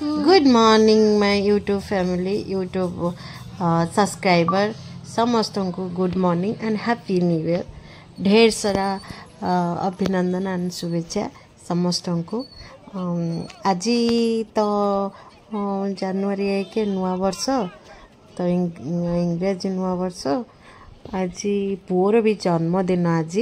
Good morning my YouTube family YouTube subscriber समस्त को good morning and happy new year ढेर सारा अभिनंदन एंड शुभेच्छा समस्त को। आज तो जनवरी 1 नुआ वर्ष तो इंग्रेजी नुआ वर्ष आज पुअर भी जन्मदिन आज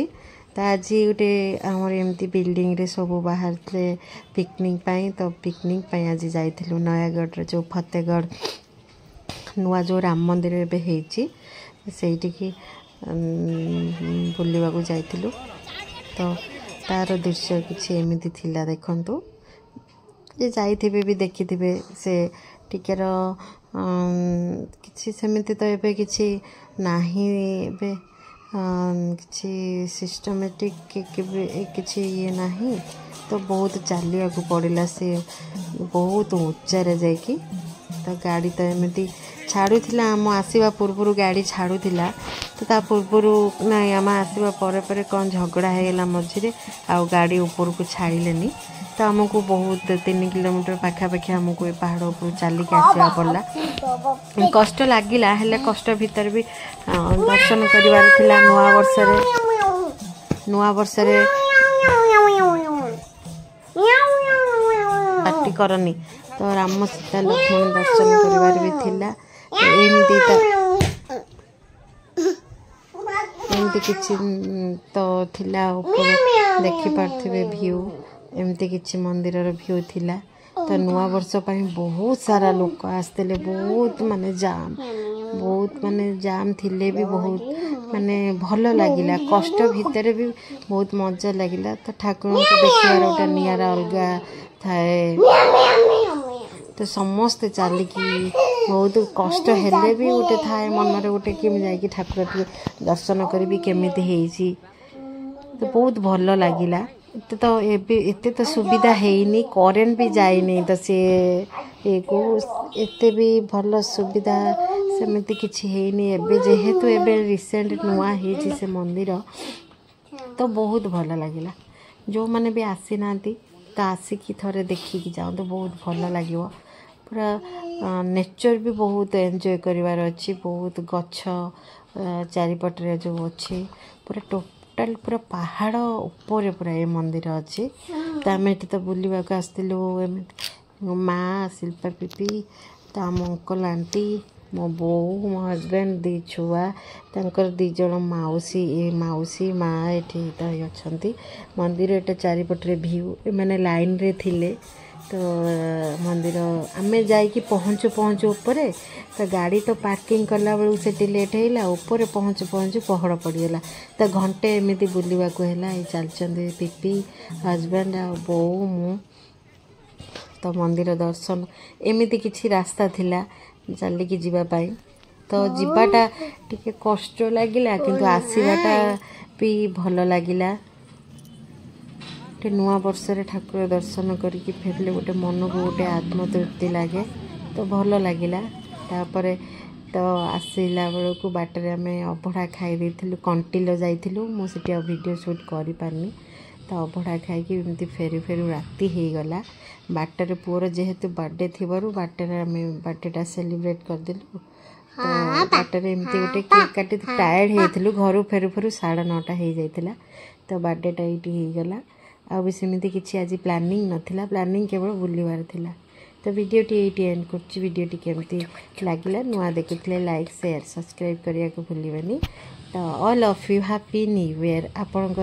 तो आज गोटे आमर एमती बिल्डिंग रे सब बाहर थे पिकनिक पाई तो पिकनिक पाई आज जाइथिलु नयागढ़ जो फतेगढ़ नुआ जो राम मंदिर एबे हेची सेठी बुलवाक जाइथिलु तो तार दृश्य किछि एमिति थिला देखंतु जे जाइथिबे भी देखिथिबे से टिकेर किछि सेमिति तो एबे किछि नाही एबे किसी सिस्टमेटिक किसी ये नहीं तो बहुत चलिया को पड़ेगा से बहुत उच्चारे जाकि तो गाड़ी तो एमती छाड़ूला आम आसवा पूर्व गाड़ी छाड़ूला तो ता पूर्व ना आम आसवा पर कौन झगड़ा होगा मझे आ गाड़ी ऊपर को छाड़िले तो आमको बहुत 3 किलोमीटर पाखापाखि आमको पहाड़ ऊपर चलिक आसवा पड़ा कष्ट लगिला हेले कष्ट भितर भी दर्शन करिवार थिला नुआ वर्ष रे पार्टी करनी तो राम सीता लक्ष्मण दर्शन करिवार भी थिला एमती किछि तो थिला ऊपर देखि पारथिबे व्यू एमती किछि मंदिर रो व्यू थिला तो नुआ वर्ष पाई बहुत सारा लोक आसते बहुत माने जाम थिले भी बहुत माने भल लगिला कष्ट भितर भी बहुत मजा लगिला तो ठाकुर को देखिबार गोटे नियारा अलगा थाए तो समस्ते चलिकी बहुत कष्ट हेले भी गोटे थाए मन में गोटे कि जाकि ठाकुर टे दर्शन करी केमिति हेइची तो बहुत भल लगिला तो एते तो सुविधा हैनी करेन्ट भी जाइनी तो से को एते भी भल सुविधा सेमिति किछि हैनी एबे जेहेतु एबे रिसेंट नुआ हेछि से मंदिर तो बहुत भल लगिला जो माने भी आसी नांती तो आसिकी थरे देखिकी जाओ तो बहुत भल लागिवो पूरा नेचर भी बहुत एंजॉय करिवार अछि बहुत गछ चारिपटरे जो अछि पूरा टोटाल पूरा पहाड़ ऊपर पूरा ये मंदिर अच्छी तो आम ये तो बुलवाक आसलु माँ शिल्पा पीपी तो आम अंकल आंटी मो बो मो हजबैंड दी छुआ तंकर दी जन मौसी माँ ये तो अच्छा मंदिर एटा चारिपटे भ्यू मैंने लाइन रे थिले तो मंदिर आमे जाइकी पहुँचु ऊपर तो गाड़ी तो पार्किंग कला बेलू से लेट है ऊपर पहुँचु पहड़ पड़गला तो घंटे एमती बुलवाक है चलते पीपी हजबैंड आ बो मु तो मंदिर दर्शन एमती किसी रास्ता थिला चलिकी जीवापाई तो जीवाटा टिके कष्ट लगिला किंतु आसवाटा भी भल लगिला नुआ वर्ष रे ठाकुर दर्शन करके फेरले गोटे मन को गोटे आत्मतृप्ति लगे तो भल लगिला तापरे तो आसला बेलू को बाटर आम अभड़ा खाई देथिलु कंटिलो जाइथिलु मु सेठी वीडियो शूट करि पारनी तो अभड़ा खाई एमती फेरू फेरू राति हो गला बाटर पुअर जेहेतु बर्थडे थिबारु बाटर आम बर्थडेटा सेलिब्रेट करदेलु तो बाटर एमती गोटे केक काटी टायर्ड होइथिलु घर फेरू फेरू 9:30 हो जाइतिला तो बर्थडेटा एटी हो गला आ भी सेमती किसी आज प्लानिंग नथिला प्लानिंग केवल बुलवार थिला तो वीडियोटी ये एंड कर वीडियोटी केमती लगिला नुआ देखिले लाइक शेयर सब्सक्राइब करने को भूलिबेनी तो all of you happy new year आपण